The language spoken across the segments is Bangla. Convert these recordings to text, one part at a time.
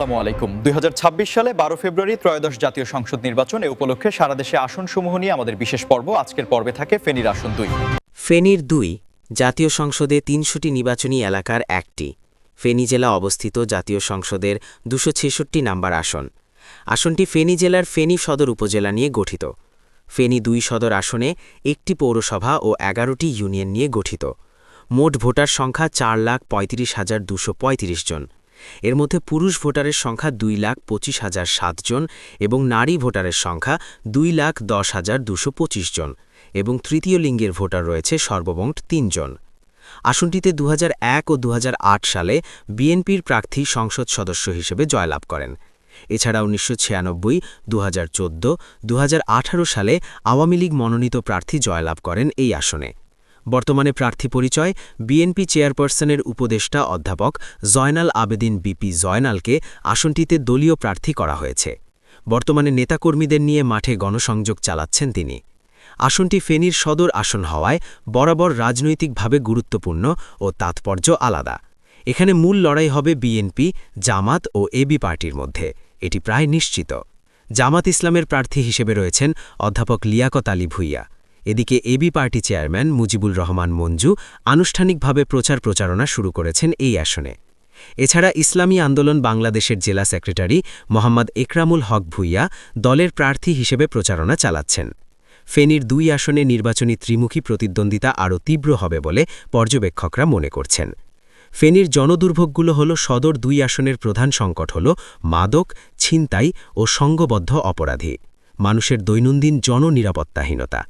আসসালামু আলাইকুম। ২০২৬ সালে ১২ ফেব্রুয়ারি ত্রয়োদশ জাতীয় সংসদ নির্বাচন এ উপলক্ষে সারা দেশে আসনসমূহ নিয়ে আমাদের বিশেষ পর্ব। আজকের পর্বে থাকে ফেনীর আসন ২। ফেনীর ২ জাতীয় সংসদে ৩০০টি নির্বাচনী এলাকার একটি। ফেনী জেলা অবস্থিত জাতীয় সংসদের ২৬৬ নম্বর আসন। আসনটি ফেনী জেলার ফেনী সদর উপজেলা নিয়ে গঠিত। ফেনী ২ সদর আসনে একটি পৌরসভা ও ১১টি ইউনিয়ন নিয়ে গঠিত। মোট ভোটার সংখ্যা ৪,৩৫,২৩৫ জন। এর মধ্যে পুরুষ ভোটারের সংখ্যা ২,২৫,০০৭ জন এবং নারী ভোটারের সংখ্যা ২,১০,২২৫ জন এবং তৃতীয় লিঙ্গের ভোটার রয়েছে সর্বমোট ৩ জন। আসনটিতে ২০০১ ও ২০০৮ সালে বিএনপির প্রার্থী সংসদ সদস্য হিসেবে জয়লাভ করেন। এছাড়া ১৯৯৬, ২০১৪, ২০১৮ সালে আওয়ামী লীগ মনোনীত প্রার্থী জয়লাভ করেন এই আসনে। বর্তমানে প্রার্থী পরিচয়: বিএনপি চেয়ারপারসনের উপদেষ্টা অধ্যাপক জয়নাল আবেদিন বিপি জয়নালকে আসনটিতে দলীয় প্রার্থী করা হয়েছে। বর্তমানে নেতাকর্মীদের নিয়ে মাঠে গণসংযোগ চালাচ্ছেন তিনি। আসনটি ফেনীর সদর আসন হওয়ায় বরাবর রাজনৈতিকভাবে গুরুত্বপূর্ণ ও তাৎপর্য আলাদা। এখানে মূল লড়াই হবে বিএনপি, জামাত ও এবি পার্টির মধ্যে। এটি প্রায় নিশ্চিত। জামাত ইসলামের প্রার্থী হিসেবে রয়েছেন অধ্যাপক লিয়াকত আলী ভূঁইয়া। এদিকে AB party chairman Mujibur Rahman Manju আনুষ্ঠানিকভাবে প্রচারণা শুরু করেছেন এই আসনে। এছাড়া ইসলামী আন্দোলন বাংলাদেশের জেলা সেক্রেটারি মোহাম্মদ একরামুল হক ভূঁইয়া দলের প্রার্থী হিসেবে প্রচারণা চালাচ্ছেন। ফেনীর ২ আসনে নির্বাচনী ত্রিমুখী প্রতিদ্বন্দ্বিতা আরও তীব্র হবে বলে পর্যবেক্ষকরা মনে করছেন। ফেনীর জনদুর্ভোগগুলো হল: সদর ২ আসনের প্রধান সংকট হল মাদক, ছিনতাই ও সংঘবদ্ধ অপরাধী, মানুষের দৈনন্দিন জননিরাপত্তাহীনতা।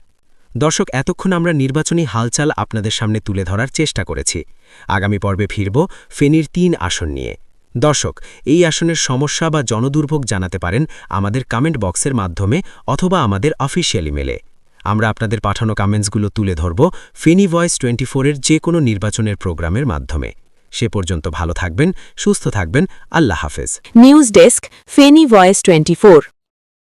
দর্শক, এতক্ষণ আমরা নির্বাচনী হালচাল আপনাদের সামনে তুলে ধরার চেষ্টা করেছি। আগামী পর্বে ফিরব ফেনীর ৩ আসন নিয়ে। দর্শক, এই আসনের সমস্যা বা জনদুর্ভোগ জানাতে পারেন আমাদের কমেন্ট বক্সের মাধ্যমে অথবা আমাদের অফিসিয়াল ইমেলে। আমরা আপনাদের পাঠানো কমেন্টসগুলো তুলে ধরব ফেনী ভয়েস 24-এর যে কোনো নির্বাচনের প্রোগ্রামের মাধ্যমে। সে পর্যন্ত ভালো থাকবেন, সুস্থ থাকবেন। আল্লাহ হাফেজ। News desk, Feni voice 24।